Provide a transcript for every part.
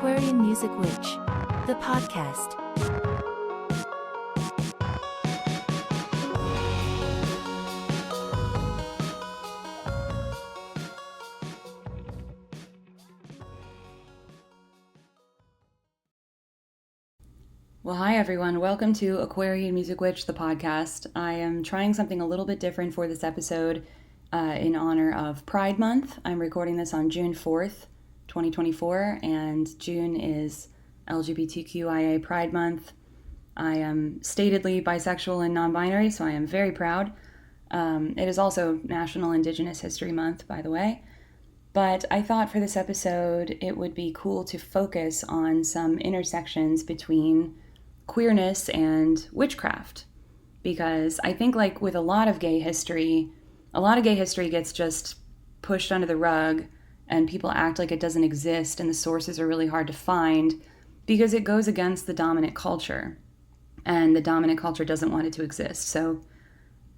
Aquarian Music Witch, the podcast. Well, hi everyone. Welcome to Aquarian Music Witch, the podcast. I am trying something a little bit different for this episode in honor of Pride Month. I'm recording this on June 4th, 2024, and June is LGBTQIA Pride Month. I am statedly bisexual and non-binary, so I am very proud. It is also National Indigenous History Month, by the way. But I thought for this episode it would be cool to focus on some intersections between queerness and witchcraft, because I think, like with a lot of gay history gets just pushed under the rug and people act like it doesn't exist, and the sources are really hard to find because it goes against the dominant culture, and the dominant culture doesn't want it to exist. So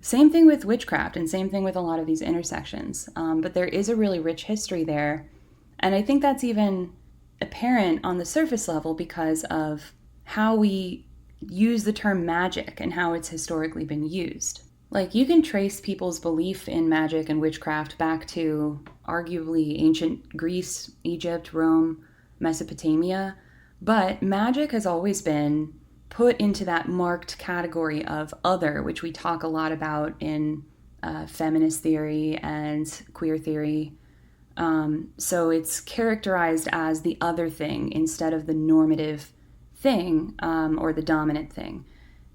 same thing with witchcraft, and same thing with a lot of these intersections, but there is a really rich history there, and I think that's even apparent on the surface level because of how we use the term magic and how it's historically been used. Like, you can trace people's belief in magic and witchcraft back to arguably ancient Greece, Egypt, Rome, Mesopotamia, but magic has always been put into that marked category of other, which we talk a lot about in feminist theory and queer theory. So it's characterized as the other thing instead of the normative thing, or the dominant thing.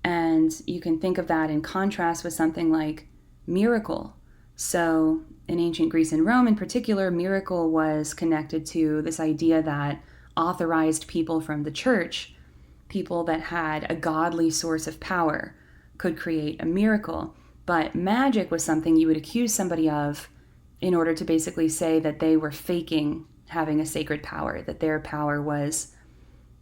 And you can think of that in contrast with something like miracle. So in ancient Greece and Rome in particular, miracle was connected to this idea that authorized people from the church, people that had a godly source of power, could create a miracle. But magic was something you would accuse somebody of in order to basically say that they were faking having a sacred power, that their power was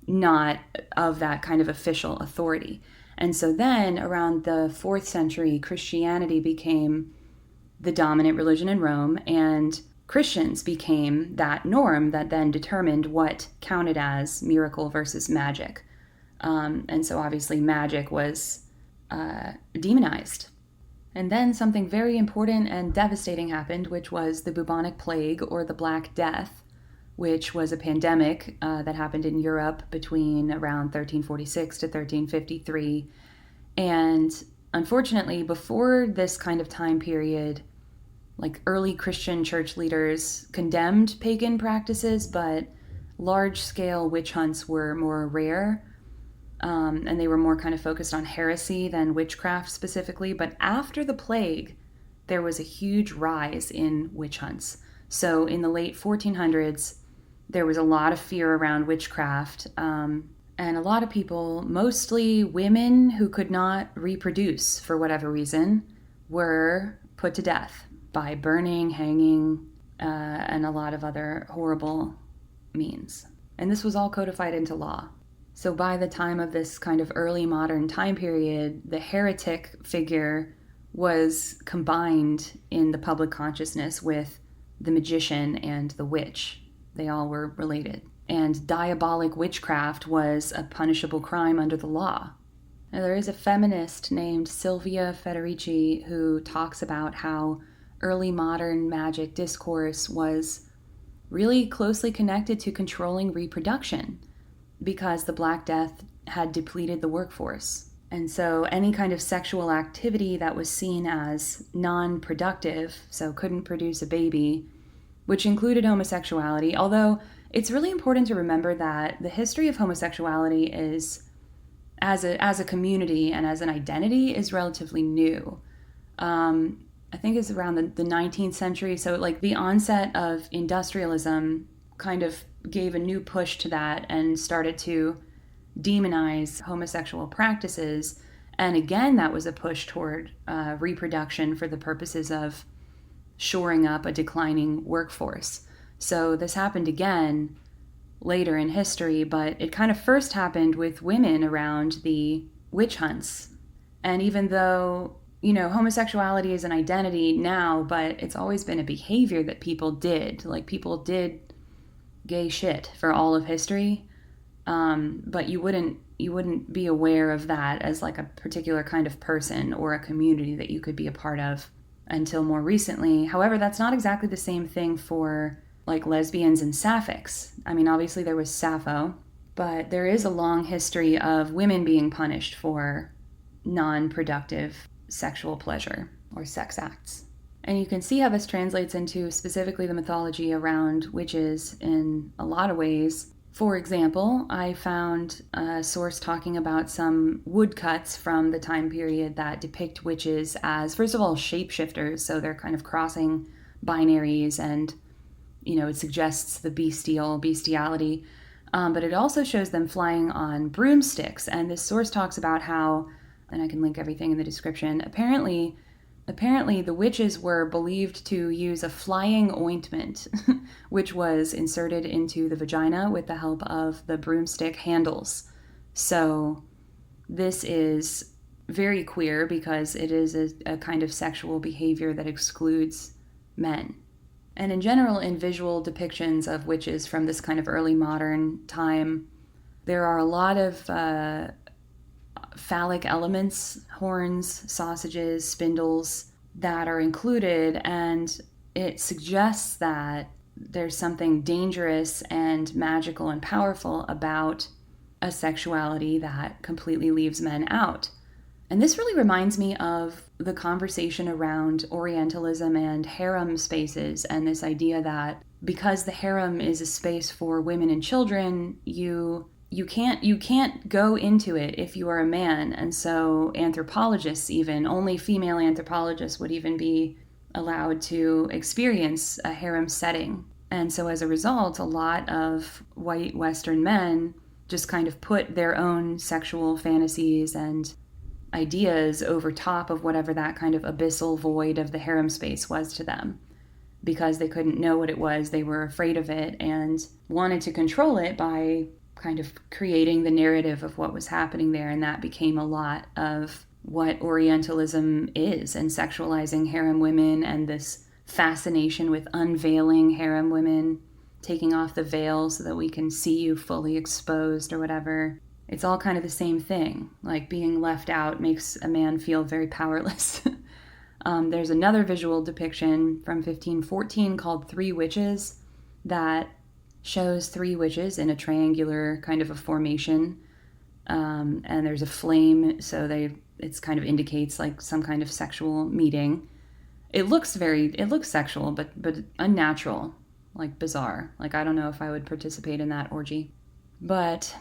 not of that kind of official authority. And so then around the 4th century, Christianity became the dominant religion in Rome, and Christians became that norm that then determined what counted as miracle versus magic. And so obviously magic was demonized. And then something very important and devastating happened, which was the bubonic plague, or the Black Death, which was a pandemic that happened in Europe between around 1346 to 1353. And unfortunately, before this kind of time period, like, early Christian church leaders condemned pagan practices, but large-scale witch hunts were more rare. And they were more kind of focused on heresy than witchcraft specifically. But after the plague, there was a huge rise in witch hunts. So in the late 1400s, there was a lot of fear around witchcraft, and a lot of people, mostly women who could not reproduce for whatever reason, were put to death by burning, hanging, and a lot of other horrible means. And this was all codified into law. So by the time of this kind of early modern time period, the heretic figure was combined in the public consciousness with the magician and the witch. They all were related. And diabolic witchcraft was a punishable crime under the law. Now, there is a feminist named Silvia Federici who talks about how early modern magic discourse was really closely connected to controlling reproduction, because the Black Death had depleted the workforce. And so any kind of sexual activity that was seen as non-productive, so couldn't produce a baby, which included homosexuality, although it's really important to remember that the history of homosexuality is, as a community and as an identity, is relatively new. I think it's around the 19th century, so like the onset of industrialism kind of gave a new push to that and started to demonize homosexual practices. And again, that was a push toward reproduction for the purposes of shoring up a declining workforce. So this happened again later in history, but it kind of first happened with women around the witch hunts. And even though, homosexuality is an identity now, but it's always been a behavior that people did. Like, people did gay shit for all of history. But you wouldn't be aware of that as like a particular kind of person or a community that you could be a part of until more recently. However, that's not exactly the same thing for like lesbians and sapphics. I mean, obviously there was Sappho, but there is a long history of women being punished for non-productive sexual pleasure or sex acts. And you can see how this translates into specifically the mythology around witches in a lot of ways. For example, I found a source talking about some woodcuts from the time period that depict witches as, first of all, shapeshifters. So they're kind of crossing binaries, and, it suggests the bestiality. But it also shows them flying on broomsticks. And this source talks about how, and I can link everything in the description, apparently the witches were believed to use a flying ointment, which was inserted into the vagina with the help of the broomstick handles. So this is very queer because it is a kind of sexual behavior that excludes men. And in general, in visual depictions of witches from this kind of early modern time, there are a lot of phallic elements, horns, sausages, spindles, that are included, and it suggests that there's something dangerous and magical and powerful about a sexuality that completely leaves men out. And this really reminds me of the conversation around Orientalism and harem spaces, and this idea that because the harem is a space for women and children, you can't go into it if you are a man. And so anthropologists, even only female anthropologists, would even be allowed to experience a harem setting. And so as a result, a lot of white Western men just kind of put their own sexual fantasies and ideas over top of whatever that kind of abyssal void of the harem space was to them. Because they couldn't know what it was, they were afraid of it and wanted to control it by kind of creating the narrative of what was happening there. And that became a lot of what Orientalism is, and sexualizing harem women, and this fascination with unveiling harem women, taking off the veil so that we can see you fully exposed or whatever. It's all kind of the same thing. Like, being left out makes a man feel very powerless. There's another visual depiction from 1514 called Three Witches that shows three witches in a triangular kind of a formation, and there's a flame, so it's kind of indicates like some kind of sexual meeting. It looks sexual, but unnatural, like bizarre. Like, I don't know if I would participate in that orgy. But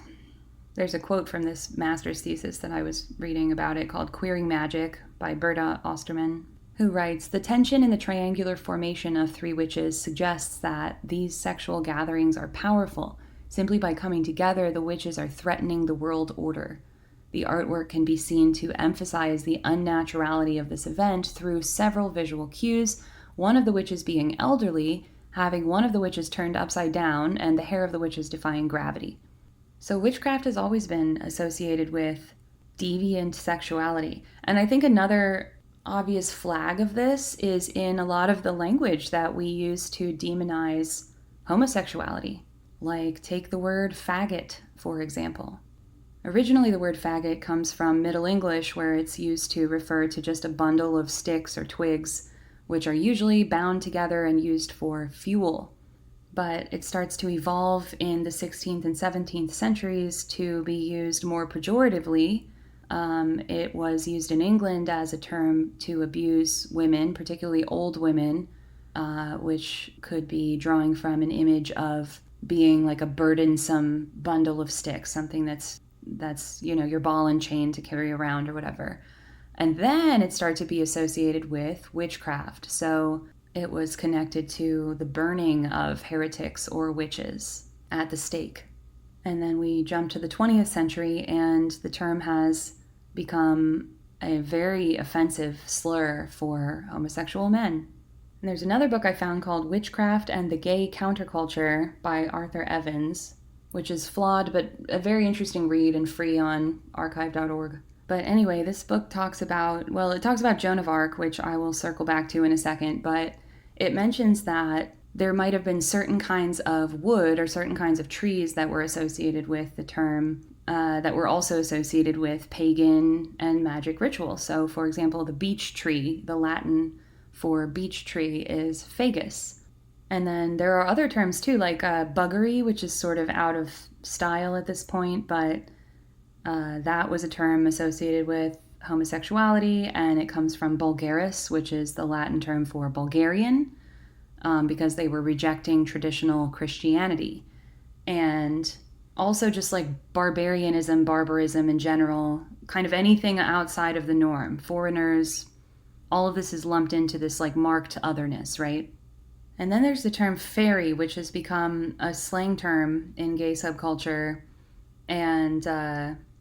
there's a quote from this master's thesis that I was reading about it called Queering Magic by Berta Osterman, who writes, "The tension in the triangular formation of three witches suggests that these sexual gatherings are powerful. Simply by coming together, the witches are threatening the world order. The artwork can be seen to emphasize the unnaturality of this event through several visual cues, one of the witches being elderly, having one of the witches turned upside down, and the hair of the witches defying gravity." So witchcraft has always been associated with deviant sexuality. And I think another obvious flag of this is in a lot of the language that we use to demonize homosexuality. Like, take the word faggot, for example. Originally, the word faggot comes from Middle English, where it's used to refer to just a bundle of sticks or twigs, which are usually bound together and used for fuel. But it starts to evolve in the 16th and 17th centuries to be used more pejoratively. It was used in England as a term to abuse women, particularly old women, which could be drawing from an image of being like a burdensome bundle of sticks, something that's your ball and chain to carry around or whatever. And then it started to be associated with witchcraft. So it was connected to the burning of heretics or witches at the stake. And then we jump to the 20th century, and the term has become a very offensive slur for homosexual men. And there's another book I found called Witchcraft and the Gay Counterculture by Arthur Evans, which is flawed but a very interesting read and free on archive.org. But anyway, this book talks about Joan of Arc, which I will circle back to in a second, but it mentions that there might have been certain kinds of wood or certain kinds of trees that were associated with the term that were also associated with pagan and magic rituals. So, for example, the beech tree, the Latin for beech tree is fagus. And then there are other terms too, like buggery, which is sort of out of style at this point, but that was a term associated with homosexuality, and it comes from Bulgaris, which is the Latin term for Bulgarian, because they were rejecting traditional Christianity. And also just like barbarianism, barbarism in general, kind of anything outside of the norm, foreigners, all of this is lumped into this like marked otherness, right? And then there's the term fairy, which has become a slang term in gay subculture and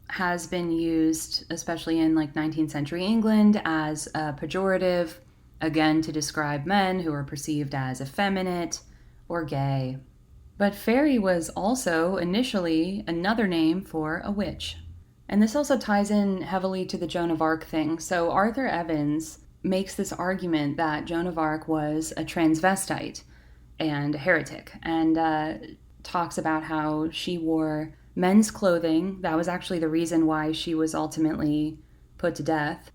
has been used, especially in like 19th century England, as a pejorative, again, to describe men who are perceived as effeminate or gay. But fairy was also initially another name for a witch. And this also ties in heavily to the Joan of Arc thing. So Arthur Evans makes this argument that Joan of Arc was a transvestite and a heretic, and talks about how she wore men's clothing. That was actually the reason why she was ultimately put to death.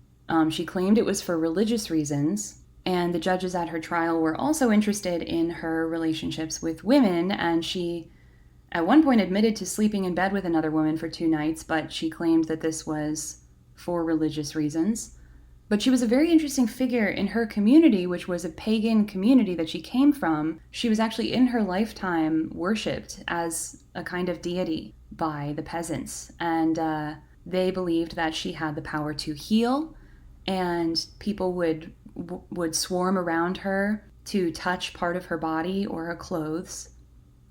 She claimed it was for religious reasons, and the judges at her trial were also interested in her relationships with women, and she at one point admitted to sleeping in bed with another woman for 2 nights, but she claimed that this was for religious reasons. But she was a very interesting figure in her community, which was a pagan community that she came from. She was actually in her lifetime worshipped as a kind of deity by the peasants. And they believed that she had the power to heal, and people would swarm around her to touch part of her body or her clothes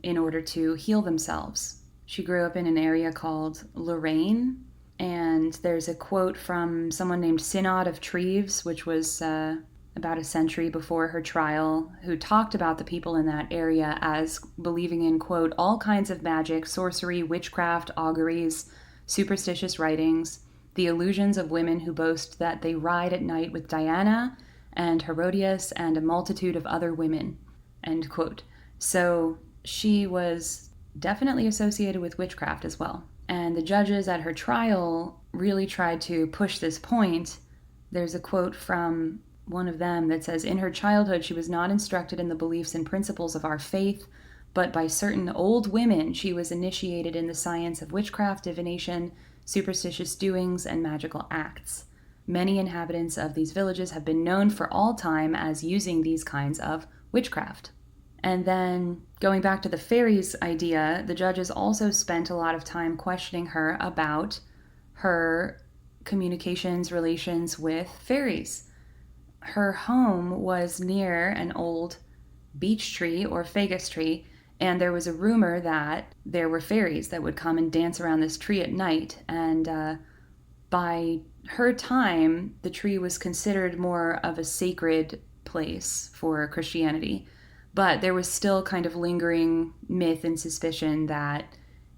in order to heal themselves. She grew up in an area called Lorraine, and there's a quote from someone named Synod of Treves, which was about a century before her trial, who talked about the people in that area as believing in, quote, all kinds of magic, sorcery, witchcraft, auguries, superstitious writings, the illusions of women who boast that they ride at night with Diana and Herodias and a multitude of other women, end quote. So she was definitely associated with witchcraft as well. And the judges at her trial really tried to push this point. There's a quote from one of them that says, in her childhood, she was not instructed in the beliefs and principles of our faith, but by certain old women, she was initiated in the science of witchcraft, divination, superstitious doings, and magical acts. Many inhabitants of these villages have been known for all time as using these kinds of witchcraft. And then going back to the fairies idea, the judges also spent a lot of time questioning her about her communications, relations with fairies. Her home was near an old beech tree or fagus tree, and there was a rumor that there were fairies that would come and dance around this tree at night. And by her time, the tree was considered more of a sacred place for Christianity. But there was still kind of lingering myth and suspicion that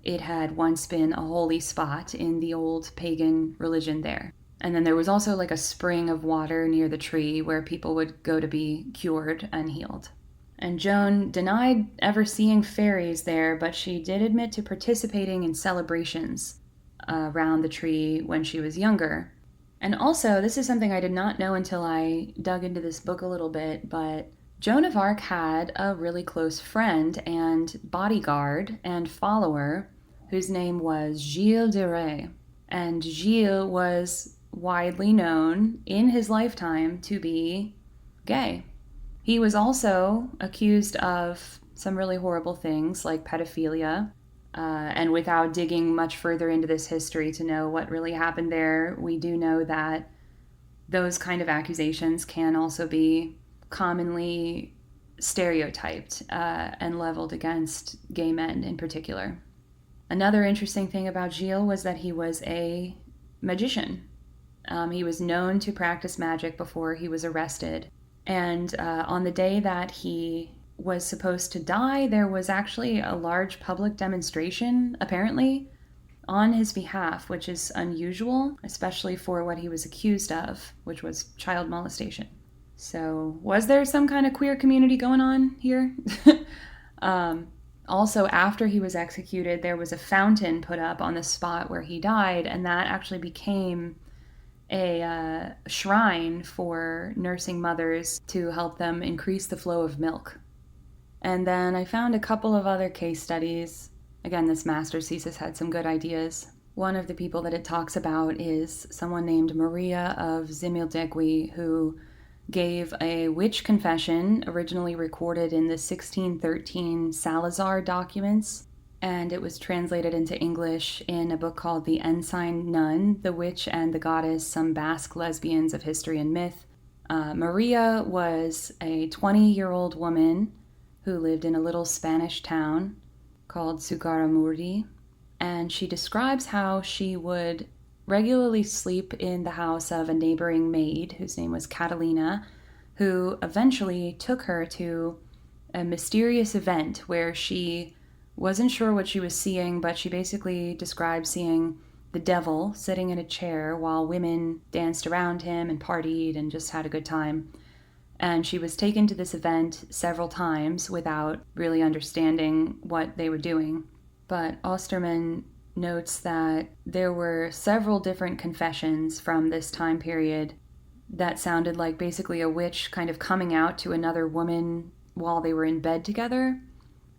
it had once been a holy spot in the old pagan religion there. And then there was also like a spring of water near the tree where people would go to be cured and healed. And Joan denied ever seeing fairies there, but she did admit to participating in celebrations around the tree when she was younger. And also, this is something I did not know until I dug into this book a little bit, but Joan of Arc had a really close friend and bodyguard and follower whose name was Gilles de Rais. And Gilles was widely known in his lifetime to be gay. He was also accused of some really horrible things like pedophilia. And without digging much further into this history to know what really happened there, we do know that those kind of accusations can also be commonly stereotyped and leveled against gay men in particular. Another interesting thing about Gilles was that he was a magician. He was known to practice magic before he was arrested. And on the day that he was supposed to die, there was actually a large public demonstration, apparently, on his behalf, which is unusual, especially for what he was accused of, which was child molestation. So was there some kind of queer community going on here? Also, after he was executed, there was a fountain put up on the spot where he died, and that actually became a shrine for nursing mothers to help them increase the flow of milk. And then I found a couple of other case studies. Again, this master's thesis had some good ideas. One of the people that it talks about is someone named Maria of Ximildegui, who gave a witch confession originally recorded in the 1613 Salazar documents, and it was translated into English in a book called The Ensign Nun, The Witch and the Goddess, Some Basque Lesbians of History and Myth. Maria was a 20-year-old woman who lived in a little Spanish town called Zugarramurdi, and she describes how she would regularly sleep in the house of a neighboring maid whose name was Catalina, who eventually took her to a mysterious event where she wasn't sure what she was seeing, but she basically described seeing the devil sitting in a chair while women danced around him and partied and just had a good time. And she was taken to this event several times without really understanding what they were doing. But Osterman notes that there were several different confessions from this time period that sounded like basically a witch kind of coming out to another woman while they were in bed together,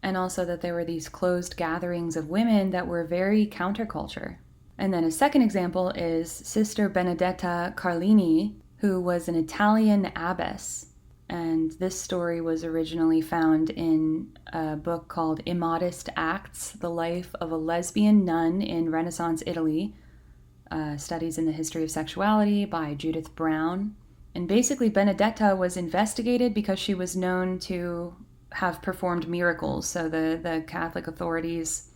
and also that there were these closed gatherings of women that were very counterculture. And then a second example is Sister Benedetta Carlini, who was an Italian abbess. And this story was originally found in a book called Immodest Acts, The Life of a Lesbian Nun in Renaissance Italy, Studies in the History of Sexuality by Judith Brown. And basically Benedetta was investigated because she was known to have performed miracles. So the Catholic authorities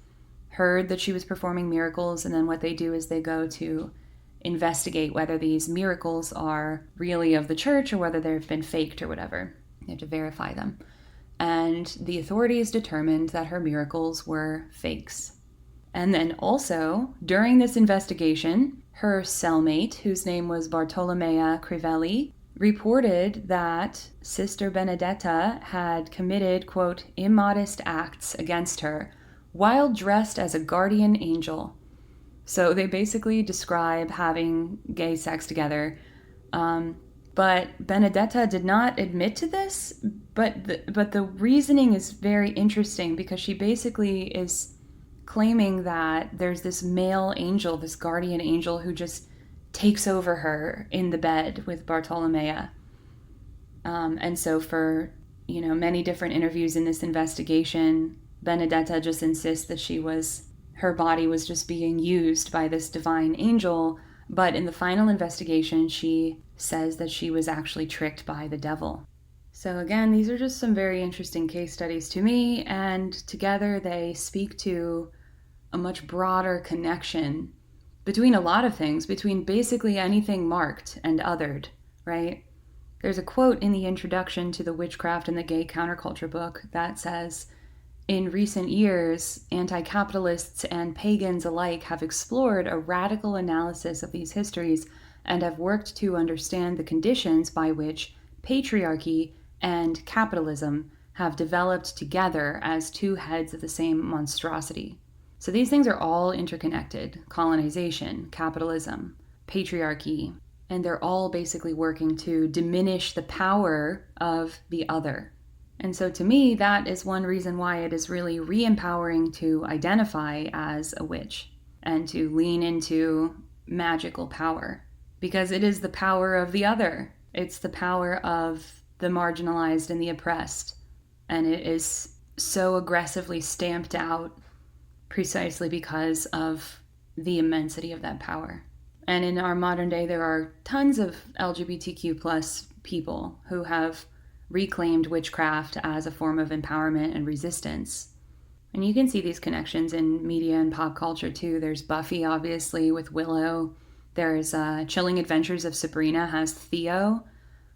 heard that she was performing miracles, and then what they do is they go to investigate whether these miracles are really of the church or whether they've been faked or whatever. They have to verify them. And the authorities determined that her miracles were fakes. And then also, during this investigation, her cellmate, whose name was Bartolomea Crivelli, reported that Sister Benedetta had committed, quote, immodest acts against her while dressed as a guardian angel. So they basically describe having gay sex together. But Benedetta did not admit to this, but the reasoning is very interesting because she basically is claiming that there's this male angel, this guardian angel, who just takes over her in the bed with Bartolomea. And so for, many different interviews in this investigation, Benedetta just insists that her body was just being used by this divine angel, but in the final investigation, she says that she was actually tricked by the devil. So again, these are just some very interesting case studies to me, and together they speak to a much broader connection between a lot of things, between basically anything marked and othered, right? There's a quote in the introduction to the Witchcraft and the Gay Counterculture book that says, in recent years, anti-capitalists and pagans alike have explored a radical analysis of these histories and have worked to understand the conditions by which patriarchy and capitalism have developed together as two heads of the same monstrosity. So these things are all interconnected: colonization, capitalism, patriarchy, and they're all basically working to diminish the power of the other. And so to me, that is one reason why it is really re-empowering to identify as a witch and to lean into magical power, because it is the power of the other. It's the power of the marginalized and the oppressed. And it is so aggressively stamped out precisely because of the immensity of that power. And in our modern day, there are tons of LGBTQ plus people who have reclaimed witchcraft as a form of empowerment and resistance. And you can see these connections in media and pop culture too. There's Buffy, obviously, with Willow. There's Chilling Adventures of Sabrina has Theo,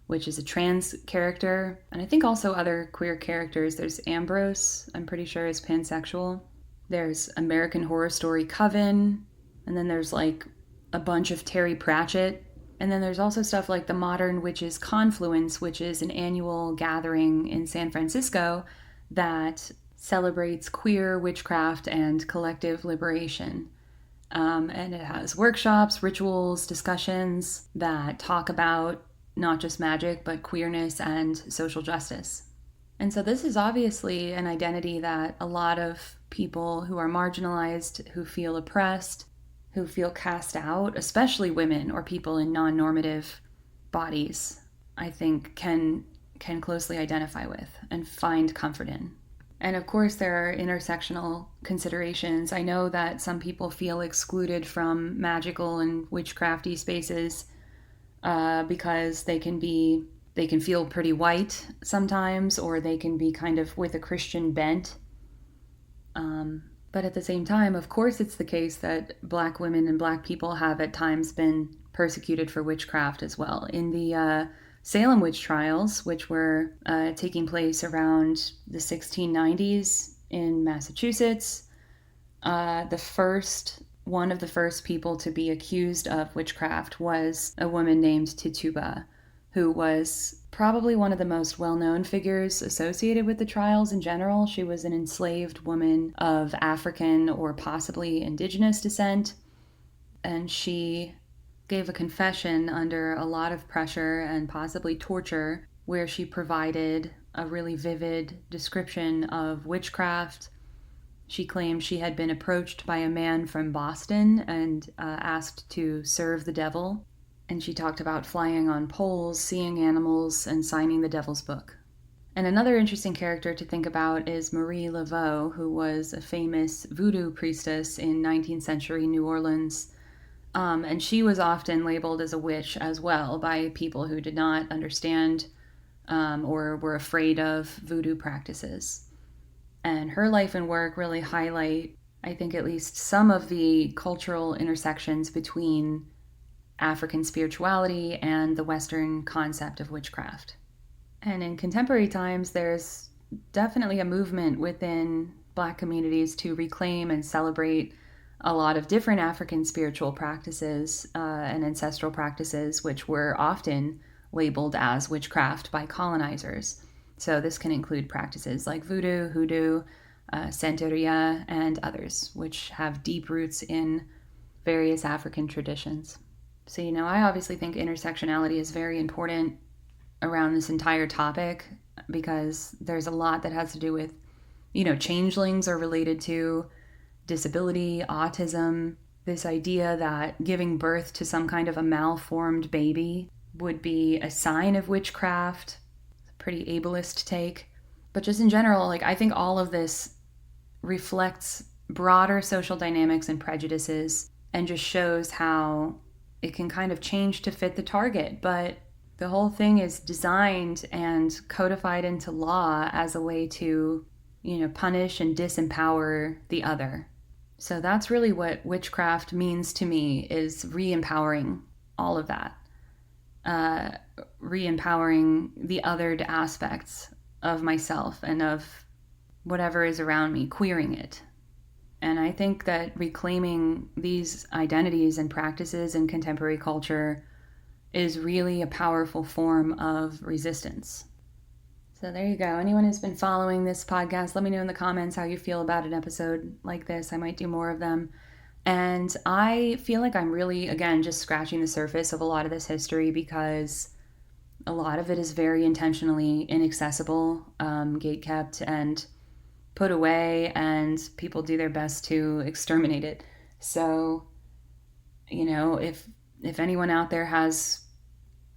which is a trans character. And I think also other queer characters. There's Ambrose, I'm pretty sure is pansexual. There's American Horror Story Coven. And then there's like a bunch of Terry Pratchett And then there's also stuff like the Modern Witches Confluence, which is an annual gathering in San Francisco that celebrates queer witchcraft and collective liberation. And it has workshops, rituals, discussions that talk about not just magic, but queerness and social justice. And so this is obviously an identity that a lot of people who are marginalized, who feel oppressed, who feel cast out, especially women or people in non-normative bodies, I think can closely identify with and find comfort in. And of course, there are intersectional considerations. I know that some people feel excluded from magical and witchcrafty spaces because they can feel pretty white sometimes, or they can be kind of with a Christian bent. But at the same time, of course, it's the case that Black women and Black people have at times been persecuted for witchcraft as well. In the Salem witch trials, which were taking place around the 1690s in Massachusetts, one of the first people to be accused of witchcraft was a woman named Tituba, who was probably one of the most well-known figures associated with the trials in general. She was an enslaved woman of African or possibly indigenous descent, and she gave a confession under a lot of pressure and possibly torture, where she provided a really vivid description of witchcraft. She claimed she had been approached by a man from Boston and asked to serve the devil. And she talked about flying on poles, seeing animals, and signing the devil's book. And another interesting character to think about is Marie Laveau, who was a famous voodoo priestess in 19th century New Orleans. And she was often labeled as a witch as well by people who did not understand or were afraid of voodoo practices. And her life and work really highlight, I think, at least some of the cultural intersections between African spirituality and the Western concept of witchcraft. And in contemporary times, there's definitely a movement within Black communities to reclaim and celebrate a lot of different African spiritual practices and ancestral practices, which were often labeled as witchcraft by colonizers. So this can include practices like voodoo, hoodoo, Santeria, and others, which have deep roots in various African traditions. So, I obviously think intersectionality is very important around this entire topic because there's a lot that has to do with, changelings are related to disability, autism, this idea that giving birth to some kind of a malformed baby would be a sign of witchcraft. It's a pretty ableist take. But just in general, I think all of this reflects broader social dynamics and prejudices and just shows how it can kind of change to fit the target, but the whole thing is designed and codified into law as a way to, punish and disempower the other. So that's really what witchcraft means to me, is re-empowering all of that. Re-empowering the othered aspects of myself and of whatever is around me, queering it. And I think that reclaiming these identities and practices in contemporary culture is really a powerful form of resistance. So there you go. Anyone who's been following this podcast, let me know in the comments how you feel about an episode like this. I might do more of them. And I feel like I'm really, again, just scratching the surface of a lot of this history because a lot of it is very intentionally inaccessible, gatekept, and put away, and people do their best to exterminate it. So, if anyone out there has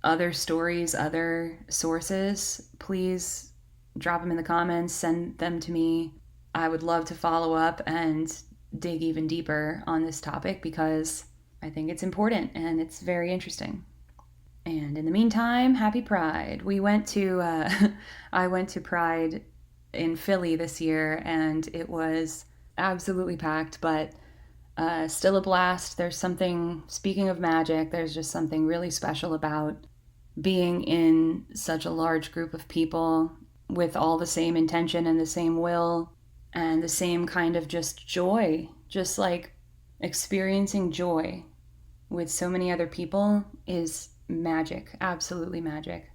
other stories, other sources, please drop them in the comments, send them to me. I would love to follow up and dig even deeper on this topic because I think it's important and it's very interesting. And in the meantime, happy Pride. I went to Pride in Philly this year, and it was absolutely packed, but still a blast. There's something, speaking of magic, there's just something really special about being in such a large group of people with all the same intention and the same will and the same kind of just joy, just like experiencing joy with so many other people is magic, absolutely magic.